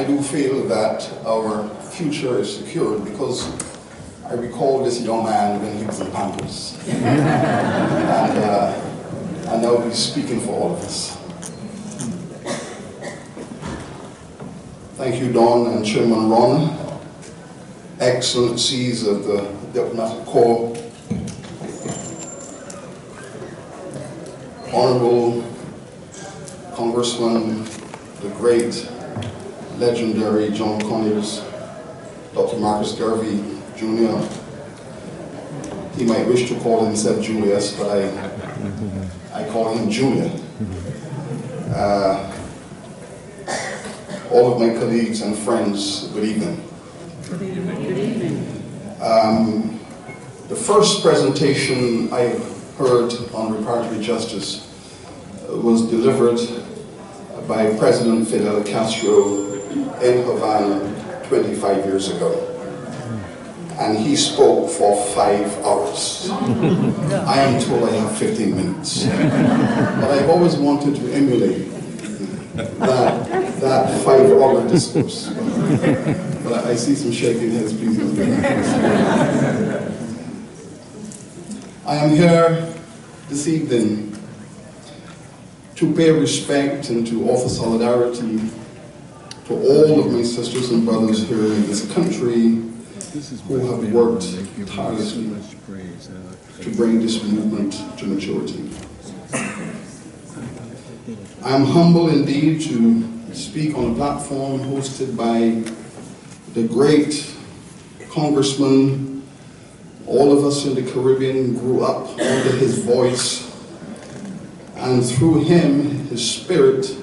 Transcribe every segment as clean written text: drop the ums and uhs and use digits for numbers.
I do feel that our future is secured because I recall this young man when he was in Pampers. And now he's speaking for all of us. Thank you, Don and Chairman Ron, Excellencies of the Diplomatic Corps, Honorable Congressman, the great, legendary John Conyers, Dr. Marcus Garvey Jr. He might wish to call himself Julius, but I call him Junior. All of my colleagues and friends, good evening. Good evening. Good evening. The first presentation I heard on reparatory justice was delivered by President Fidel Castro in Havana 25 years ago. And he spoke for 5 hours. I am told I have 15 minutes. But I've always wanted to emulate that 5-hour discourse. But I see some shaking heads, please. I am here this evening to pay respect and to offer solidarity to all of my sisters and brothers here in this country who have worked tirelessly to bring this movement to maturity. I am humble indeed to speak on a platform hosted by the great Congressman. All of us in the Caribbean grew up under his voice, and through him, his spirit,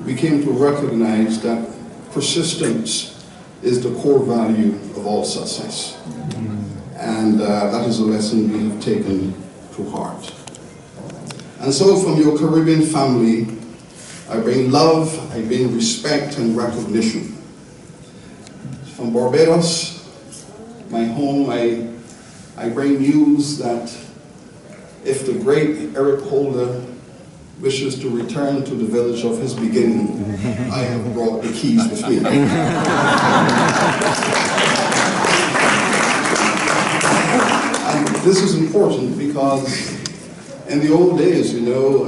we came to recognize that persistence is the core value of all success. And that is a lesson we have taken to heart. And so from your Caribbean family, I bring love, I bring respect and recognition. From Barbados, my home, I bring news that if the great Eric Holder wishes to return to the village of his beginning, I have brought the keys with me. And this is important because in the old days, you know,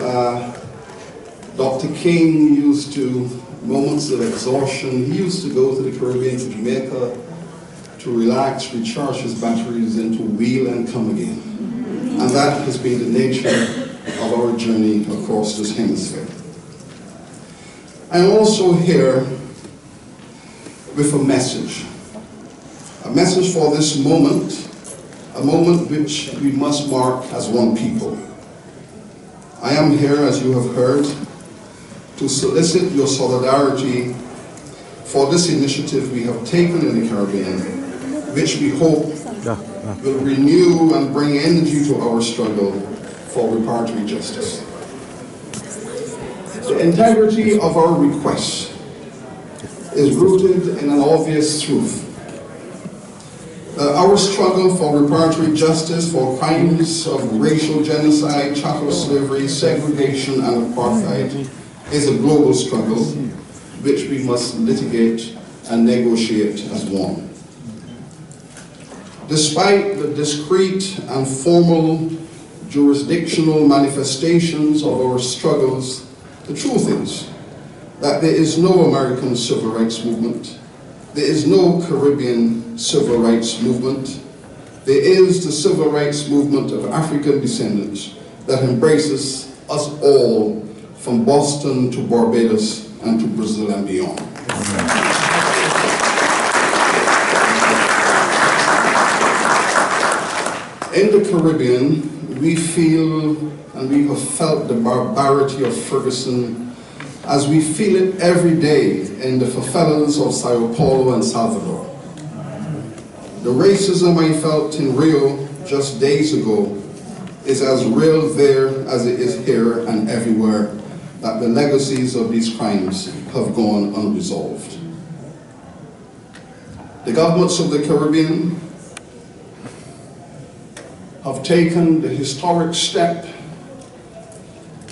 Dr. King used to, moments of exhaustion, he used to go to the Caribbean, to Jamaica, to relax, recharge his batteries, and to wheel and come again. And that has been the nature of our journey across this hemisphere. I'm also here with a message for this moment, a moment which we must mark as one people. I am here, as you have heard, to solicit your solidarity for this initiative we have taken in the Caribbean, which we hope will renew and bring energy to our struggle for reparatory justice. The integrity of our request is rooted in an obvious truth. Our struggle for reparatory justice for crimes of racial genocide, chattel slavery, segregation, and apartheid is a global struggle which we must litigate and negotiate as one. Despite the discrete and formal jurisdictional manifestations of our struggles, the truth is that there is no American civil rights movement, there is no Caribbean civil rights movement, there is the civil rights movement of African descendants that embraces us all from Boston to Barbados and to Brazil and beyond. In the Caribbean, we feel and we have felt the barbarity of Ferguson as we feel it every day in the favelas of Sao Paulo and Salvador. The racism I felt in Rio just days ago is as real there as it is here and everywhere, that the legacies of these crimes have gone unresolved. The governments of the Caribbean have taken the historic step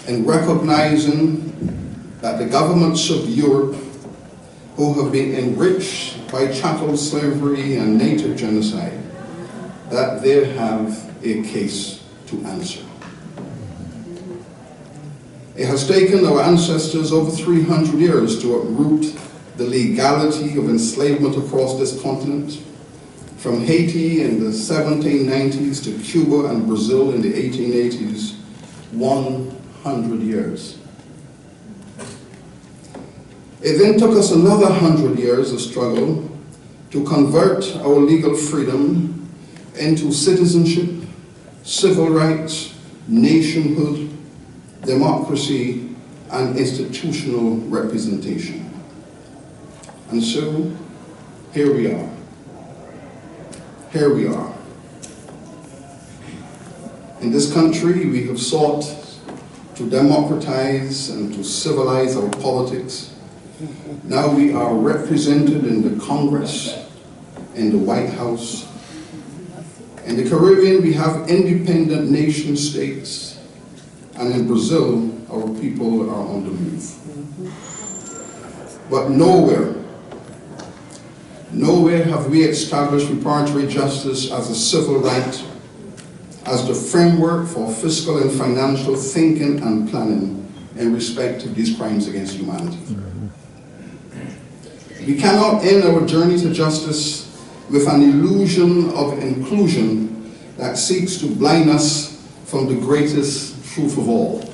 in recognizing that the governments of Europe, who have been enriched by chattel slavery and native genocide, that they have a case to answer. It has taken our ancestors over 300 years to uproot the legality of enslavement across this continent, from Haiti in the 1790s to Cuba and Brazil in the 1880s, 100 years. It then took us another 100 years of struggle to convert our legal freedom into citizenship, civil rights, nationhood, democracy, and institutional representation. And so, here we are. Here we are. In this country, we have sought to democratize and to civilize our politics. Now we are represented in the Congress, in the White House. In the Caribbean, we have independent nation states. And in Brazil, our people are on the move. But nowhere have we established reparatory justice as a civil right, as the framework for fiscal and financial thinking and planning in respect to these crimes against humanity. We cannot end our journey to justice with an illusion of inclusion that seeks to blind us from the greatest truth of all,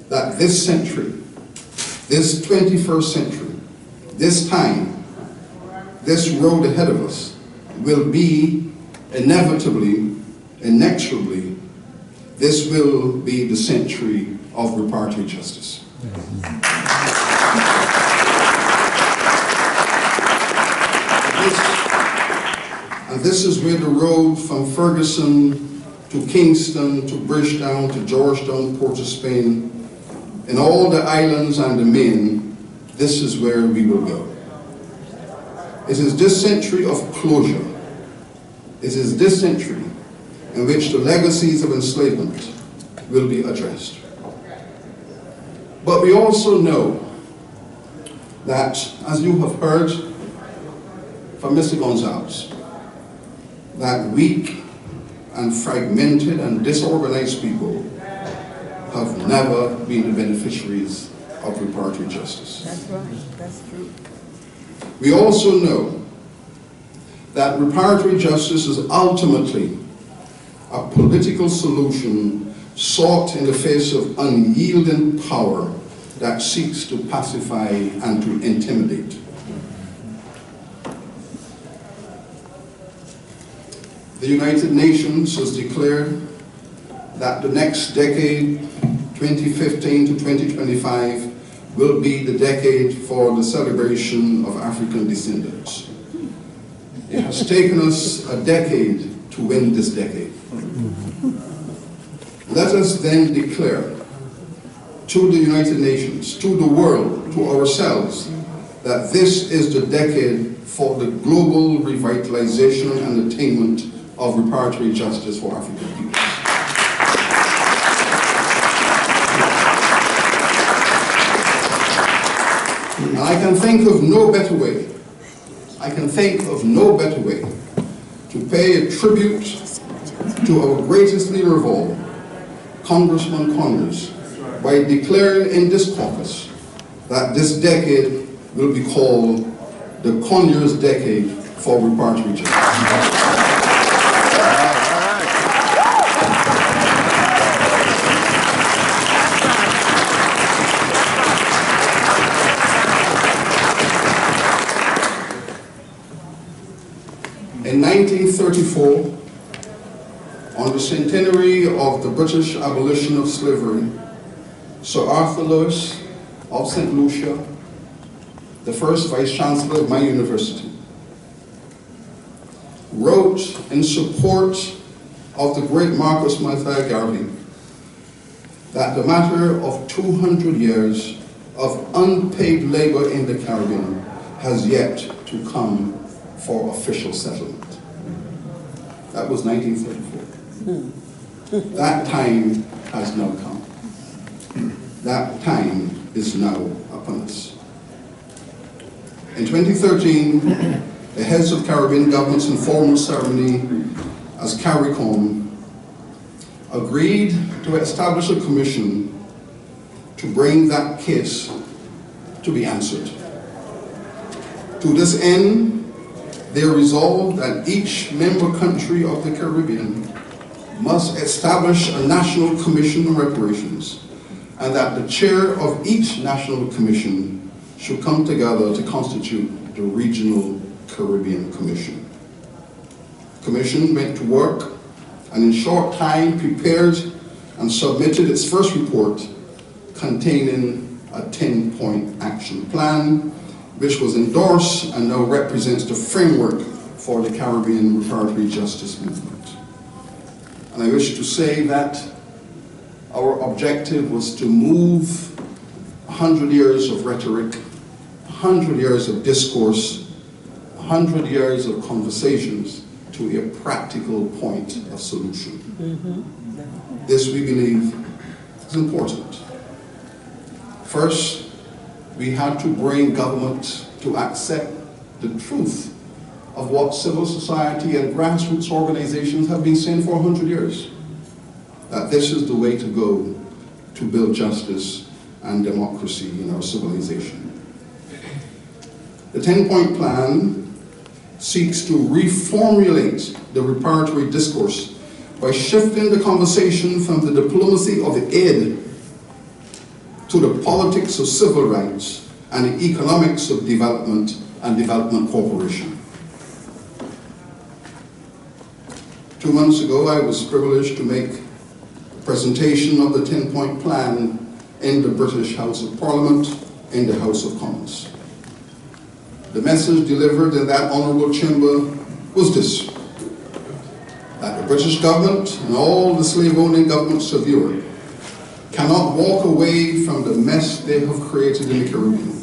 that this century, this 21st century, this time, this road ahead of us will be inevitably, inexorably, this will be the century of reparatory justice. And this is where the road from Ferguson to Kingston, to Bridgetown, to Georgetown, Port of Spain, and all the islands and the main, this is where we will go. It is this century of closure. It is this century in which the legacies of enslavement will be addressed. But we also know that, as you have heard from Mr. Gonzalez, that weak and fragmented and disorganized people have never been the beneficiaries of reparatory justice. That's right, that's true. We also know that reparatory justice is ultimately a political solution sought in the face of unyielding power that seeks to pacify and to intimidate. The United Nations has declared that the next decade, 2015 to 2025, will be the decade for the celebration of African descendants. It has taken us a decade to win this decade. Let us then declare to the United Nations, to the world, to ourselves, that this is the decade for the global revitalization and attainment of reparatory justice for African peoples. And I can think of no better way, to pay a tribute to our greatest leader of all, Congressman Conyers, by declaring in this caucus that this decade will be called the Conyers Decade for Reparatory Justice. In 1934, on the centenary of the British abolition of slavery, Sir Arthur Lewis of St. Lucia, the first Vice-Chancellor of my university, wrote in support of the great Marcus Mathieu Garvey that the matter of 200 years of unpaid labor in the Caribbean has yet to come for official settlement. That was 1934. That time has now come. That time is now upon us. In 2013, the heads of Caribbean governments in formal ceremony as CARICOM agreed to establish a commission to bring that case to be answered. To this end, they resolved that each member country of the Caribbean must establish a national commission on reparations, and that the chair of each national commission should come together to constitute the Regional Caribbean Commission. The commission went to work and in short time prepared and submitted its first report containing a 10-point action plan, which was endorsed and now represents the framework for the Caribbean reparatory justice movement. And I wish to say that our objective was to move 100 years of rhetoric, 100 years of discourse, 100 years of conversations to a practical point of solution. This, we believe, is important. First, we had to bring government to accept the truth of what civil society and grassroots organizations have been saying for 100 years, that this is the way to go to build justice and democracy in our civilization. The 10-point plan seeks to reformulate the reparatory discourse by shifting the conversation from the diplomacy of the aid to the politics of civil rights and the economics of development and development cooperation. 2 months ago, I was privileged to make a presentation of the 10-point plan in the British House of Parliament, in the House of Commons. The message delivered in that honourable chamber was this: that the British government and all the slave-owning governments of Europe cannot walk away from the mess they have created in the Caribbean.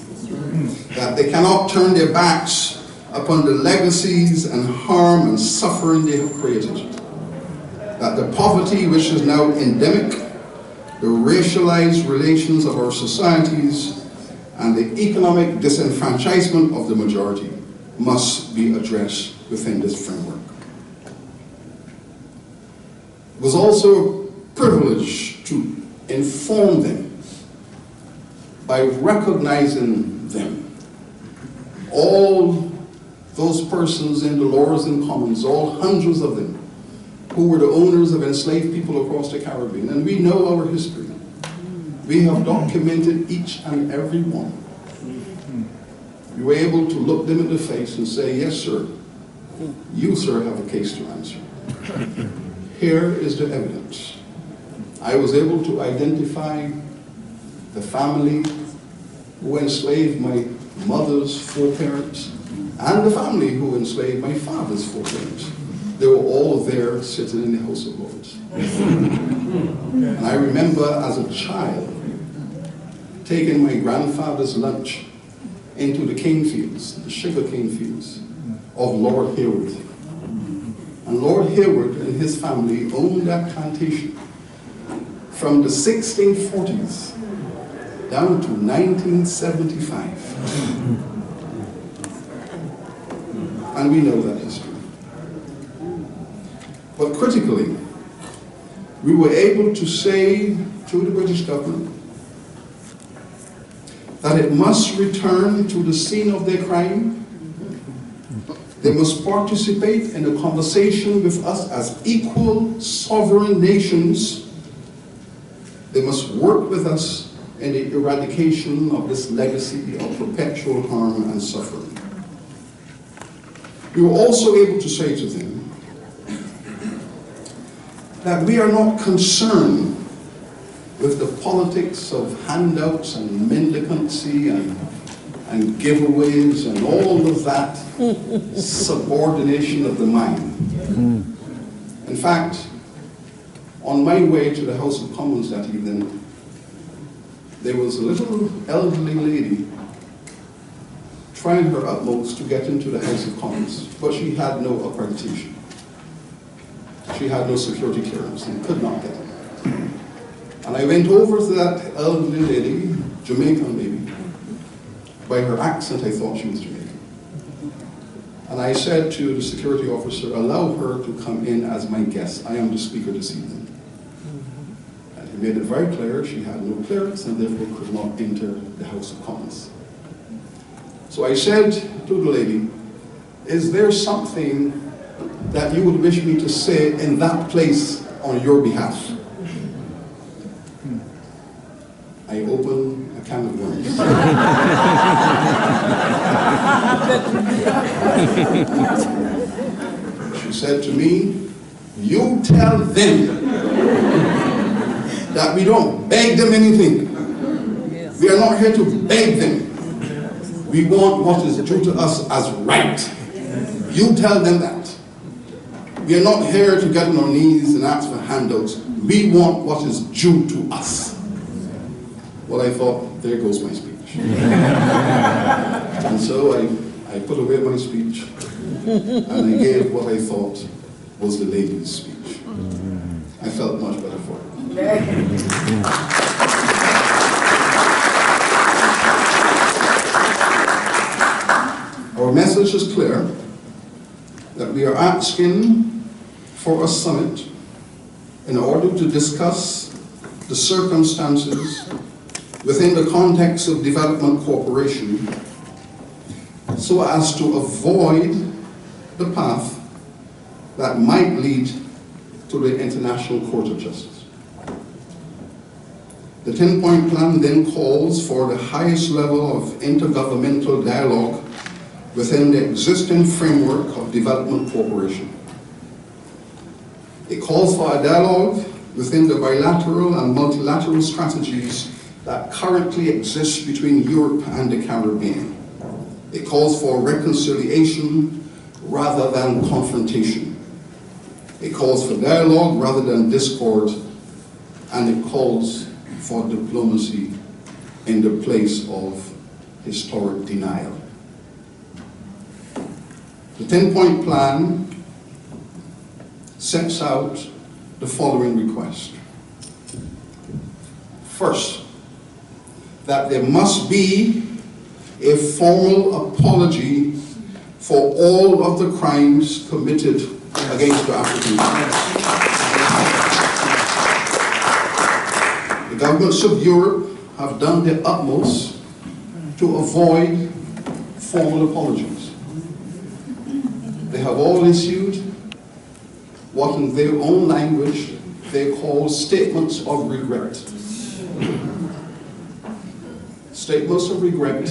That they cannot turn their backs upon the legacies and harm and suffering they have created. That the poverty which is now endemic, the racialized relations of our societies, and the economic disenfranchisement of the majority must be addressed within this framework. It was also a privilege to inform them by recognizing them. All those persons in the Lords and Commons, all hundreds of them, who were the owners of enslaved people across the Caribbean, and we know our history. We have documented each and every one. We were able to look them in the face and say, yes, sir, you, sir, have a case to answer. Here is the evidence. I was able to identify the family who enslaved my mother's foreparents and the family who enslaved my father's foreparents. They were all there sitting in the House of Lords. And I remember as a child taking my grandfather's lunch into the cane fields, the sugar cane fields of Lord Hayward. And Lord Hayward and his family owned that plantation from the 1640s down to 1975. And we know that history. But critically, we were able to say to the British government that it must return to the scene of their crime. They must participate in a conversation with us as equal sovereign nations. They must work with us in the eradication of this legacy of perpetual harm and suffering. We were also able to say to them that we are not concerned with the politics of handouts and mendicancy and giveaways and all of that subordination of the mind. In fact, on my way to the House of Commons that evening, there was a little elderly lady trying her utmost to get into the House of Commons, but she had no accreditation. She had no security clearance and could not get in. And I went over to that elderly lady, Jamaican lady. By her accent, I thought she was Jamaican. And I said to the security officer, allow her to come in as my guest. I am the speaker this evening. And he made it very clear she had no clearance and therefore could not enter the House of Commons. So I said to the lady, is there something that you would wish me to say in that place on your behalf? I opened a can of worms. She said to me, you tell them that we don't beg them anything. We are not here to beg them. We want what is due to us as right. You tell them that. We are not here to get on our knees and ask for handouts. We want what is due to us. Well, I thought, there goes my speech. And so I put away my speech and I gave what I thought was the lady's speech. I felt much better for it. Our message is clear, that we are asking for a summit in order to discuss the circumstances within the context of development cooperation so as to avoid the path that might lead to the International Court of Justice. The 10-point plan then calls for the highest level of intergovernmental dialogue within the existing framework of development cooperation. It calls for a dialogue within the bilateral and multilateral strategies that currently exist between Europe and the Caribbean. It calls for reconciliation rather than confrontation. It calls for dialogue rather than discord, and it calls for diplomacy in the place of historic denial. The 10-point plan sets out the following request. First, that there must be a formal apology for all of the crimes committed against the African people. The governments of Europe have done their utmost to avoid formal apologies. They have all issued what in their own language they call statements of regret. Statements of regret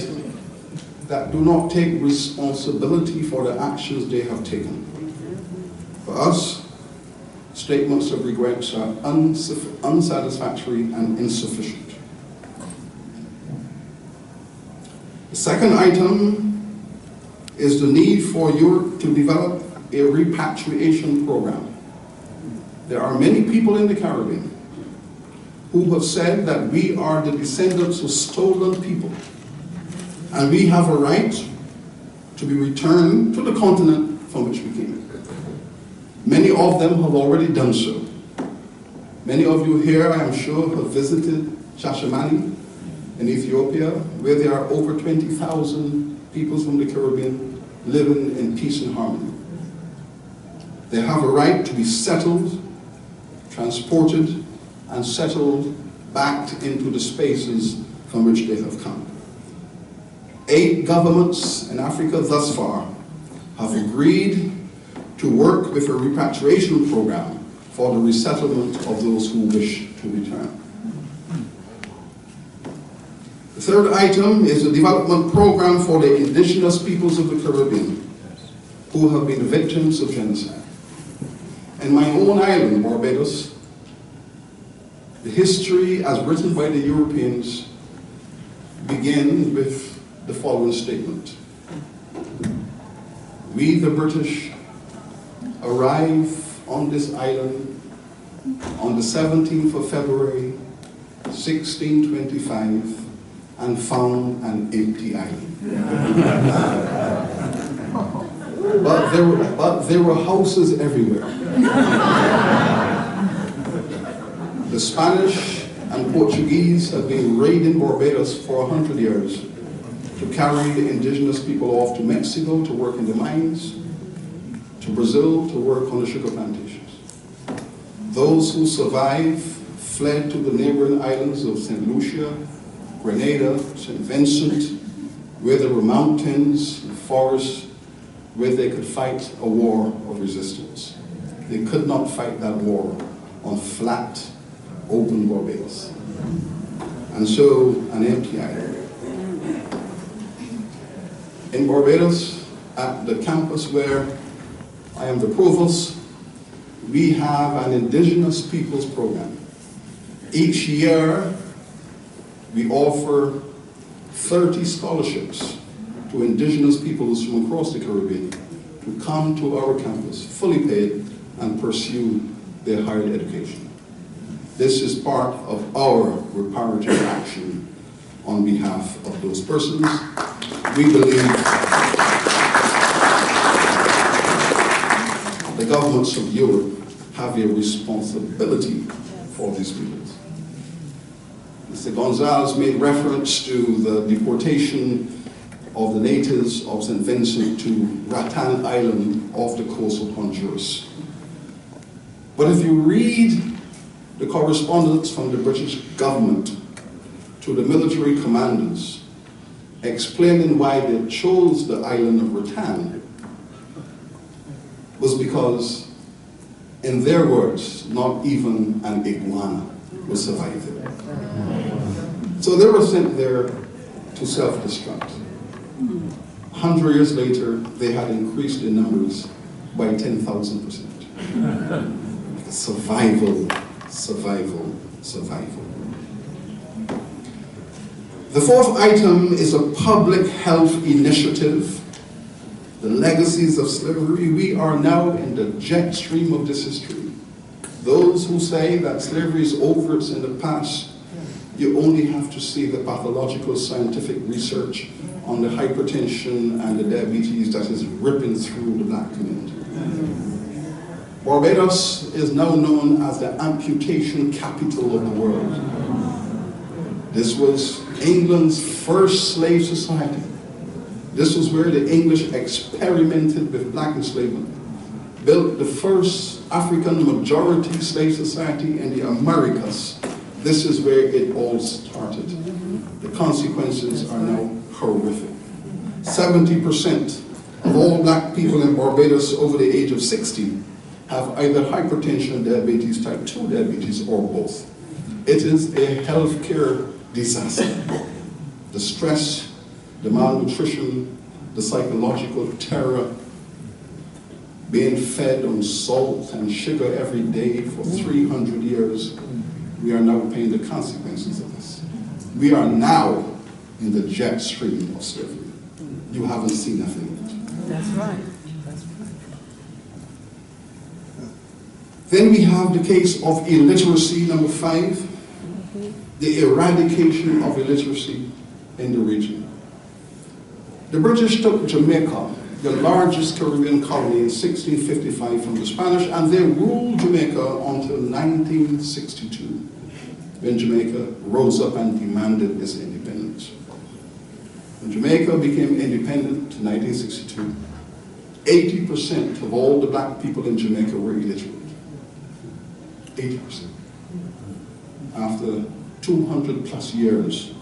that do not take responsibility for the actions they have taken. For us, statements of regrets are unsatisfactory and insufficient. The second item is the need for Europe to develop a repatriation program. There are many people in the Caribbean who have said that we are the descendants of stolen people, and we have a right to be returned to the continent from which we came. Many of them have already done so. Many of you here, I am sure, have visited Shashamani in Ethiopia, where there are over 20,000 people from the Caribbean living in peace and harmony. They have a right to be settled, transported, and settled back into the spaces from which they have come. 8 governments in Africa thus far have agreed to work with a repatriation program for the resettlement of those who wish to return. The third item is a development program for the indigenous peoples of the Caribbean who have been victims of genocide. In my own island, Barbados, the history as written by the Europeans begins with the following statement. We, the British, arrived on this island on the 17th of February, 1625, and found an empty island. But there were houses everywhere. The Spanish and Portuguese have been raiding Barbados for 100 years to carry the indigenous people off to Mexico to work in the mines, to Brazil to work on the sugar plantations. Those who survived fled to the neighboring islands of St. Lucia, Grenada, St. Vincent, where there were mountains and forests where they could fight a war of resistance. They could not fight that war on flat, open Barbados. And so, an empty island. In Barbados, at the campus where I am the provost, we have an Indigenous Peoples Program. Each year, we offer 30 scholarships to Indigenous peoples from across the Caribbean to come to our campus, fully paid, and pursue their higher education. This is part of our reparative action on behalf of those persons. We believe the governments of Europe have a responsibility for these people. Mr. Gonzalez made reference to the deportation of the natives of St. Vincent to Rattan Island off the coast of Honduras. But if you read the correspondence from the British government to the military commanders explaining why they chose the island of Rattan, was because, in their words, not even an iguana would survive there. So they were sent there to self-destruct. 100 years later, they had increased in numbers by 10,000%. Survival, survival, survival. The fourth item is a public health initiative. The legacies of slavery. We are now in the jet stream of this history. Those who say that slavery is over, it's in the past, you only have to see the pathological scientific research on the hypertension and the diabetes that is ripping through the black community. Barbados is now known as the amputation capital of the world. This was England's first slave society. This was where the English experimented with black enslavement, built the first African majority slave society in the Americas. This is where it all started. The consequences are now horrific. 70% of all black people in Barbados over the age of 60 have either hypertension, diabetes, type 2 diabetes, or both. It is a healthcare disaster. The stress, the malnutrition, the psychological terror, being fed on salt and sugar every day for 300 years, we are now paying the consequences of this. We are now in the jet stream of slavery. You haven't seen nothing yet. That's right. That's right. Then we have the case of illiteracy, number 5, the eradication of illiteracy in the region. The British took Jamaica, the largest Caribbean colony, in 1655 from the Spanish, and they ruled Jamaica until 1962, when Jamaica rose up and demanded its independence. When Jamaica became independent in 1962, 80% of all the black people in Jamaica were illiterate. 80%. After 200 plus years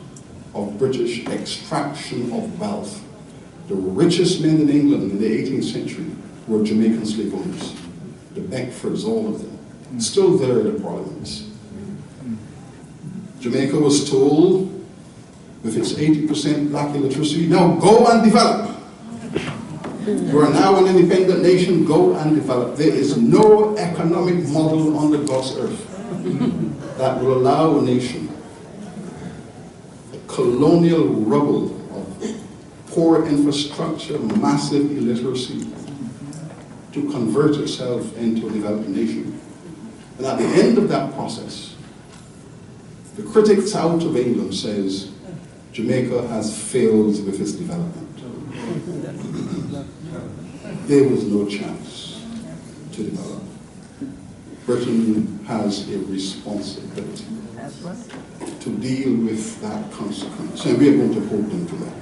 of British extraction of wealth, the richest men in England in the 18th century were Jamaican slave owners. The Beckfords, all of them. Still there in the parliaments. Jamaica was told, with its 80% black illiteracy, now go and develop. You are now an independent nation, go and develop. There is no economic model on the God's earth that will allow a nation, the colonial rubble of poor infrastructure, massive illiteracy, to convert itself into a developed nation. And at the end of that process, the critics out of England says Jamaica has failed with its development. There was no chance to develop. Britain has a responsibility to deal with that consequence, and we are going to hold them to that.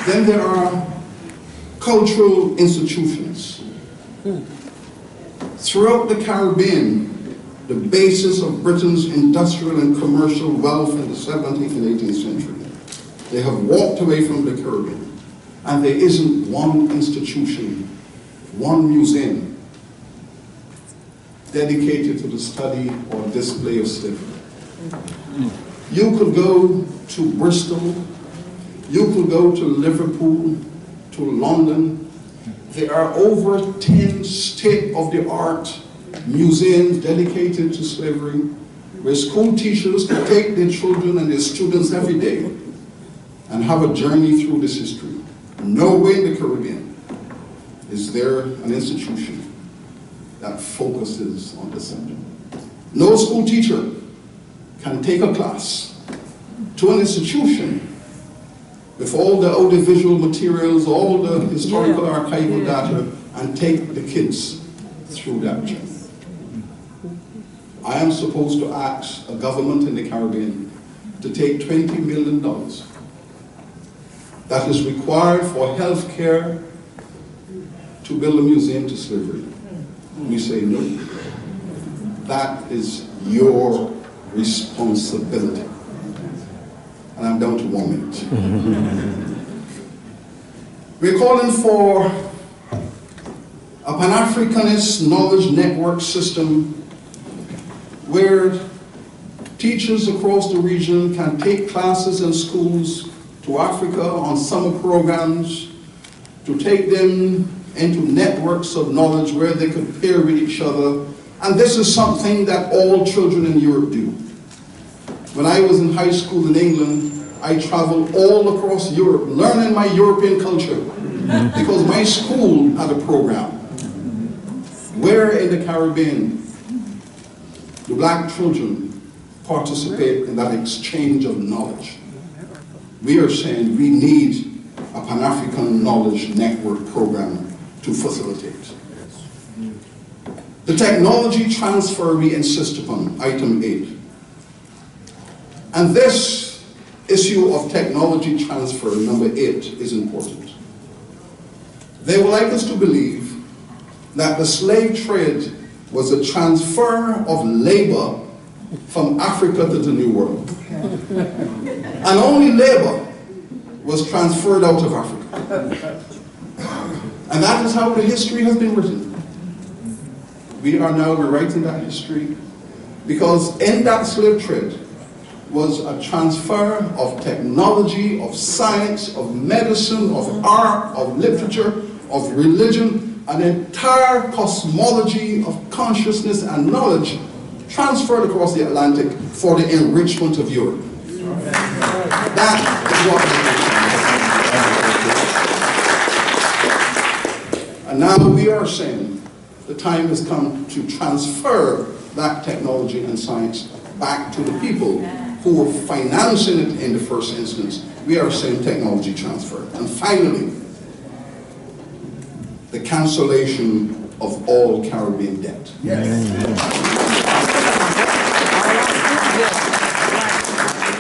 Then there are cultural institutions. Throughout the Caribbean, the basis of Britain's industrial and commercial wealth in the 17th and 18th century, they have walked away from the Caribbean, and there isn't one institution, one museum dedicated to the study or display of slavery. You could go to Bristol, you could go to Liverpool, to London. There are over 10 state-of-the-art museums dedicated to slavery, where school teachers can take their children and their students every day and have a journey through this history. Nowhere in the Caribbean is there an institution that focuses on this subject. No school teacher can take a class to an institution with all the audiovisual materials, all the historical archival data, and take the kids through that journey. I am supposed to ask a government in the Caribbean to take $20 million that is required for health care to build a museum to slavery. We say no. That is your responsibility. And I'm down to 1 minute. We're calling for a Pan-Africanist knowledge network system where teachers across the region can take classes in schools to Africa on summer programs, to take them into networks of knowledge where they could pair with each other. And this is something that all children in Europe do. When I was in high school in England, I traveled all across Europe learning my European culture because my school had a program. Where in the Caribbean do black children participate in that exchange of knowledge? We are saying we need a Pan-African knowledge network program to facilitate. The technology transfer we insist upon, item 8. And this issue of technology transfer, number 8, is important. They would like us to believe that the slave trade was a transfer of labor from Africa to the New World. And only labor was transferred out of Africa. And that is how the history has been written. We are now rewriting that history because in that slave trade was a transfer of technology, of science, of medicine, of art, of literature, of religion, an entire cosmology of consciousness and knowledge transferred across the Atlantic for the enrichment of Europe. That is what. And now we are saying the time has come to transfer that technology and science back to the people who were financing it in the first instance. We are saying technology transfer. And finally, the cancellation of all Caribbean debt. Yes.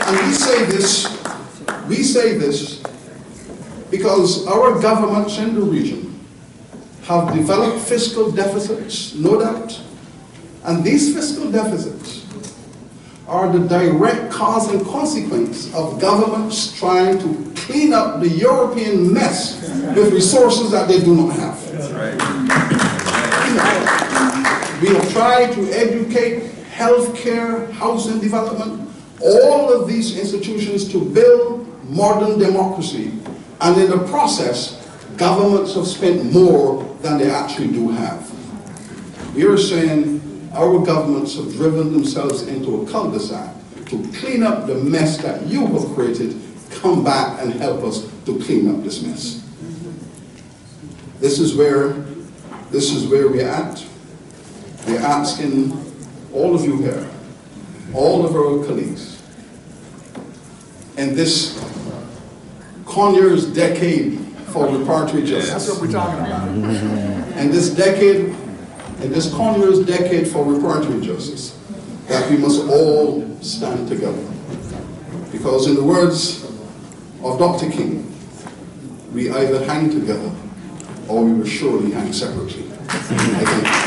And we say this because our governments in the region have developed fiscal deficits, no doubt. And these fiscal deficits are the direct cause and consequence of governments trying to clean up the European mess with resources that they do not have. That's right. We have tried to educate, healthcare, housing development, all of these institutions to build modern democracy. And in the process, governments have spent more than they actually do have. We are saying our governments have driven themselves into a cul-de-sac to clean up the mess that you have created. Come back and help us to clean up this mess. This is where we're at. We're asking all of you here, all of our colleagues, in this Conyers decade for reparatory justice. That's what we're talking about. And in this Conyers decade for reparatory justice, that we must all stand together. Because in the words of Dr. King, we either hang together or we will surely hang separately. I think